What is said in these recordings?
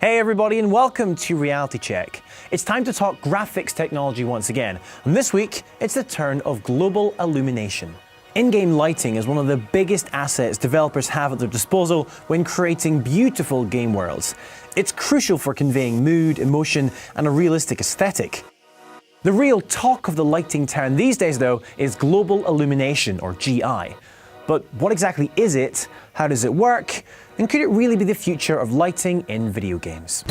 Hey everybody, and welcome to Reality Check. It's time to talk graphics technology once again, and this week it's the turn of global illumination. In-game lighting is one of the biggest assets developers have at their disposal when creating beautiful game worlds. It's crucial for conveying mood, emotion, and a realistic aesthetic. The real talk of the lighting turn these days, though, is global illumination, or GI. But what exactly is it? How does it work? And could it really be the future of lighting in video games?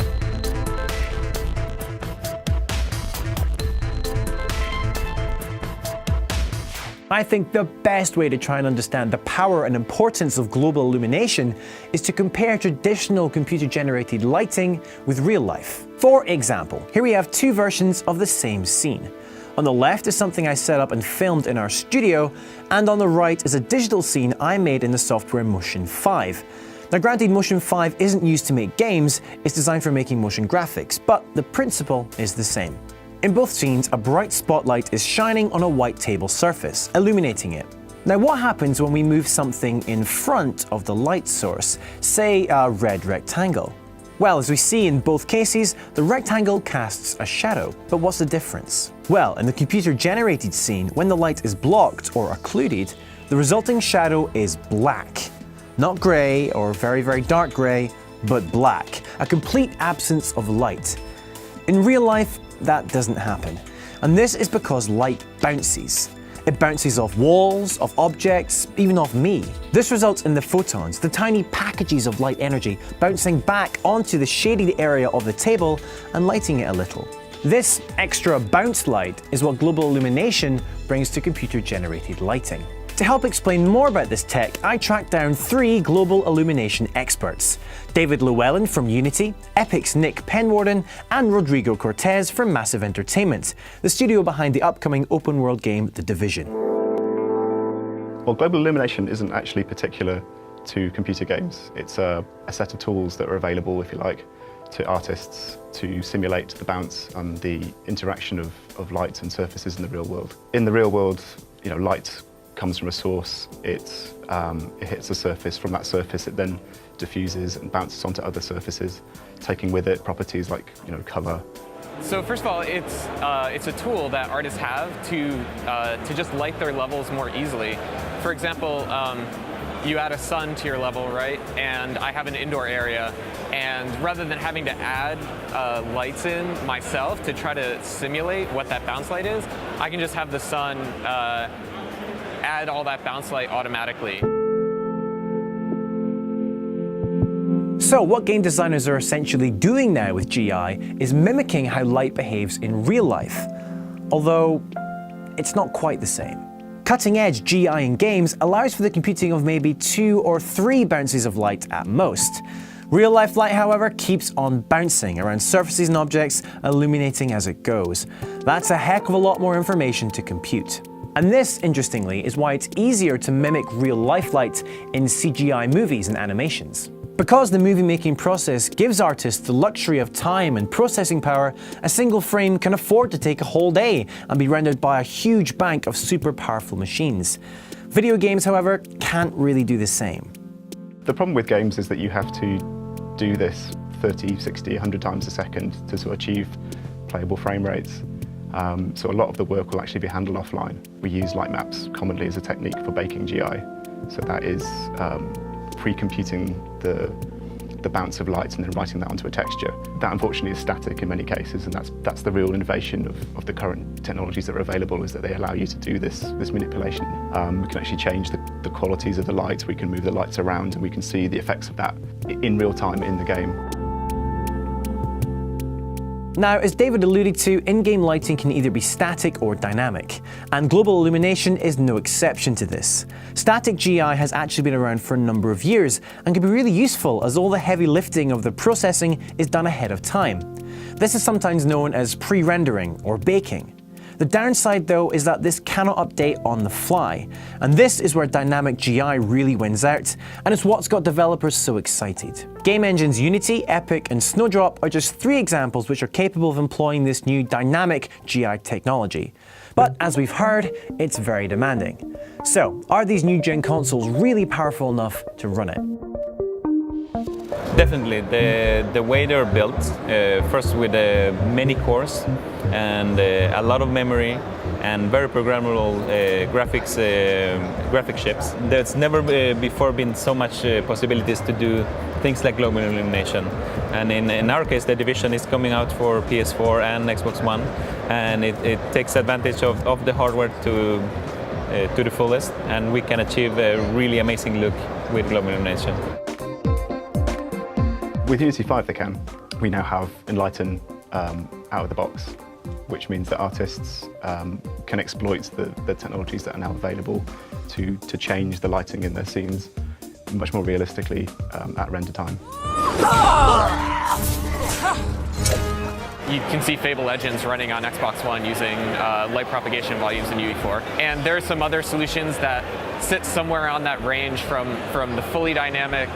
I think the best way to try and understand the power and importance of global illumination is to compare traditional computer-generated lighting with real life. For example, here we have two versions of the same scene. On the left is something I set up and filmed in our studio, and on the right is a digital scene I made in the software Motion 5. Now granted, Motion 5 isn't used to make games, it's designed for making motion graphics, but the principle is the same. In both scenes, a bright spotlight is shining on a white table surface, illuminating it. Now what happens when we move something in front of the light source, say a red rectangle? Well, as we see in both cases, the rectangle casts a shadow. But what's the difference? Well, in the computer-generated scene, when the light is blocked or occluded, the resulting shadow is black. Not grey or very, very dark grey, but black. A complete absence of light. In real life, that doesn't happen. And this is because light bounces. It bounces off walls, off objects, even off me. This results in the photons, the tiny packages of light energy, bouncing back onto the shaded area of the table and lighting it a little. This extra bounce light is what global illumination brings to computer-generated lighting. To help explain more about this tech, I tracked down three global illumination experts: David Llewellyn from Unity, Epic's Nick Penwarden, and Rodrigo Cortez from Massive Entertainment, the studio behind the upcoming open-world game The Division. Well, global illumination isn't actually particular to computer games. It's a set of tools that are available, if you like, to artists to simulate the bounce and the interaction of light and surfaces in the real world. In the real world, light comes from a source, it hits a surface. From that surface it then diffuses and bounces onto other surfaces, taking with it properties like color. So first of all, it's a tool that artists have to just light their levels more easily. For example, you add a sun to your level, right? And I have an indoor area, and rather than having to add lights in myself to try to simulate what that bounce light is, I can just have the sun add all that bounce light automatically. So what game designers are essentially doing now with GI is mimicking how light behaves in real life, although it's not quite the same. Cutting-edge GI in games allows for the computing of maybe 2 or 3 bounces of light at most. Real-life light, however, keeps on bouncing around surfaces and objects, illuminating as it goes. That's a heck of a lot more information to compute. And this, interestingly, is why it's easier to mimic real-life light in CGI movies and animations. Because the movie-making process gives artists the luxury of time and processing power, a single frame can afford to take a whole day and be rendered by a huge bank of super powerful machines. Video games, however, can't really do the same. The problem with games is that you have to do this 30, 60, 100 times a second to achieve playable frame rates. So a lot of the work will actually be handled offline. We use light maps commonly as a technique for baking GI. So that is pre-computing the bounce of light and then writing that onto a texture. That unfortunately is static in many cases, and that's the real innovation of the current technologies that are available, is that they allow you to do this manipulation. We can actually change the qualities of the light, we can move the lights around, and we can see the effects of that in real time in the game. Now, as David alluded to, in-game lighting can either be static or dynamic, and global illumination is no exception to this. Static GI has actually been around for a number of years and can be really useful as all the heavy lifting of the processing is done ahead of time. This is sometimes known as pre-rendering or baking. The downside, though, is that this cannot update on the fly, and this is where dynamic GI really wins out, and it's what's got developers so excited. Game engines Unity, Epic, and Snowdrop are just 3 examples which are capable of employing this new dynamic GI technology. But as we've heard, it's very demanding. So, are these new gen consoles really powerful enough to run it? Definitely, the way they're built, first with many cores and a lot of memory and very programmable graphic chips. There's never before been so much possibilities to do things like global illumination. And in our case, the Division is coming out for PS4 and Xbox One, and it takes advantage of the hardware to the fullest, and we can achieve a really amazing look with global illumination. With Unity 5 they can. We now have Enlighten out of the box, which means that artists can exploit the technologies that are now available to change the lighting in their scenes much more realistically at render time. You can see Fable Legends running on Xbox One using light propagation volumes in UE4. And there are some other solutions that sit somewhere on that range from the fully dynamic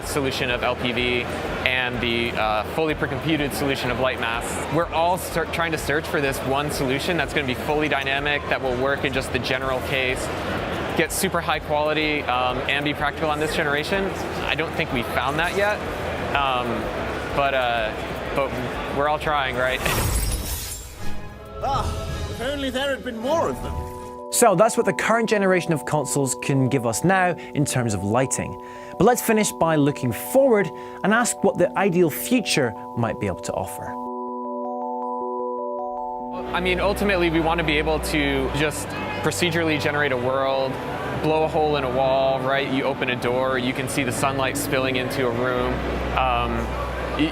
solution of LPV and the fully precomputed solution of light masks. We're all trying to search for this one solution that's going to be fully dynamic, that will work in just the general case, get super high quality, and be practical on this generation. I don't think we found that yet, but we're all trying, right? If only there had been more of them. So that's what the current generation of consoles can give us now in terms of lighting. But let's finish by looking forward and ask what the ideal future might be able to offer. I mean, ultimately, we want to be able to just procedurally generate a world, blow a hole in a wall, right? You open a door, you can see the sunlight spilling into a room.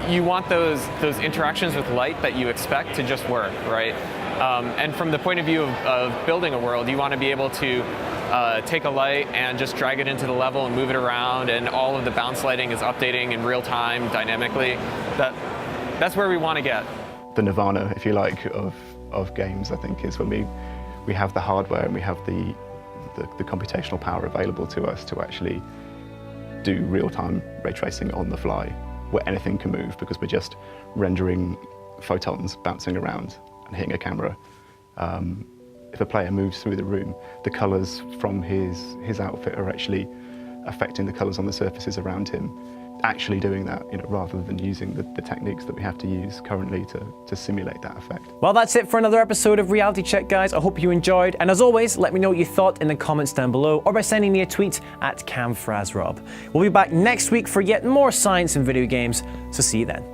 You want those interactions with light that you expect to just work, right? And from the point of view of building a world, you want to be able to take a light and just drag it into the level and move it around, and all of the bounce lighting is updating in real time, dynamically. That's where we want to get. The nirvana, if you like, of games, I think, is when we have the hardware and we have the computational power available to us to actually do real-time ray tracing on the fly, where anything can move, because we're just rendering photons bouncing around and hitting a camera. If a player moves through the room, the colours from his outfit are actually affecting the colours on the surfaces around him. Actually doing that, rather than using the techniques that we have to use currently to simulate that effect. Well, that's it for another episode of Reality Check, guys. I hope you enjoyed. And as always, let me know what you thought in the comments down below, or by sending me a tweet at CamFrazRob. We'll be back next week for yet more science and video games, so see you then.